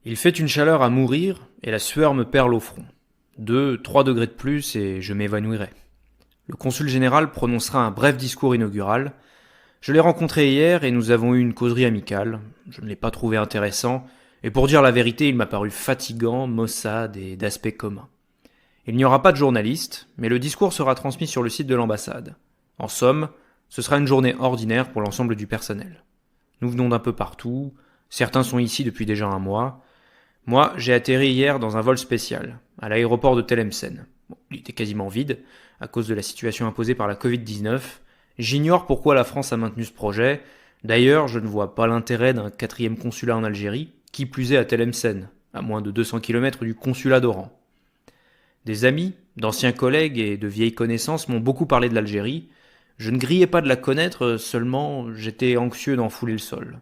Il fait une chaleur à mourir et la sueur me perle au front. 2, 3 degrés de plus et je m'évanouirai. Le consul général prononcera un bref discours inaugural. Je l'ai rencontré hier et nous avons eu une causerie amicale. Je ne l'ai pas trouvé intéressant et pour dire la vérité, il m'a paru fatigant, maussade et d'aspect commun. Il n'y aura pas de journaliste, mais le discours sera transmis sur le site de l'ambassade. En somme, ce sera une journée ordinaire pour l'ensemble du personnel. Nous venons d'un peu partout, certains sont ici depuis déjà un mois. Moi, j'ai atterri hier dans un vol spécial, à l'aéroport de Tlemcen. Il était quasiment vide, à cause de la situation imposée par la Covid-19. J'ignore pourquoi la France a maintenu ce projet. D'ailleurs, je ne vois pas l'intérêt d'un 4e consulat en Algérie, qui plus est à Tlemcen, à moins de 200 km du consulat d'Oran. Des amis, d'anciens collègues et de vieilles connaissances m'ont beaucoup parlé de l'Algérie. Je ne grillais pas de la connaître, seulement j'étais anxieux d'en fouler le sol.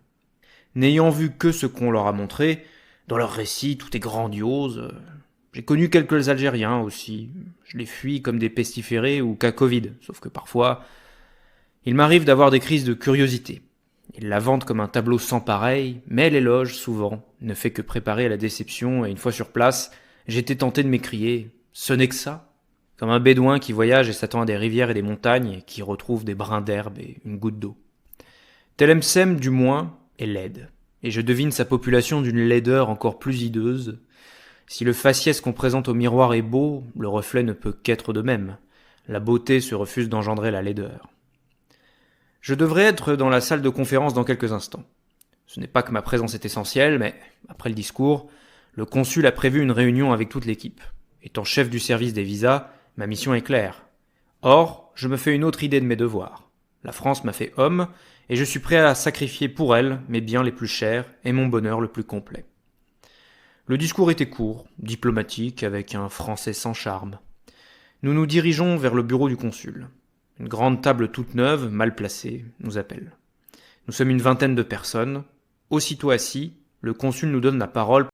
N'ayant vu que ce qu'on leur a montré, dans leurs récits, tout est grandiose. J'ai connu quelques Algériens aussi. Je les fuis comme des pestiférés ou cas Covid, sauf que parfois, il m'arrive d'avoir des crises de curiosité. Ils la vantent comme un tableau sans pareil, mais l'éloge, souvent, ne fait que préparer à la déception et une fois sur place, j'étais tenté de m'écrier « Ce n'est que ça !» Comme un bédouin qui voyage et s'attend à des rivières et des montagnes et qui retrouve des brins d'herbe et une goutte d'eau. Tlemcen, du moins, est laide. Et je devine sa population d'une laideur encore plus hideuse. Si le faciès qu'on présente au miroir est beau, le reflet ne peut qu'être de même. La beauté se refuse d'engendrer la laideur. Je devrais être dans la salle de conférence dans quelques instants. Ce n'est pas que ma présence est essentielle, mais, après le discours, le consul a prévu une réunion avec toute l'équipe. Étant chef du service des visas, ma mission est claire. Or, je me fais une autre idée de mes devoirs. La France m'a fait homme, et je suis prêt à sacrifier pour elle mes biens les plus chers et mon bonheur le plus complet. Le discours était court, diplomatique, avec un français sans charme. Nous nous dirigeons vers le bureau du consul. Une grande table toute neuve, mal placée, nous appelle. Nous sommes une vingtaine de personnes. Aussitôt assis, le consul nous donne la parole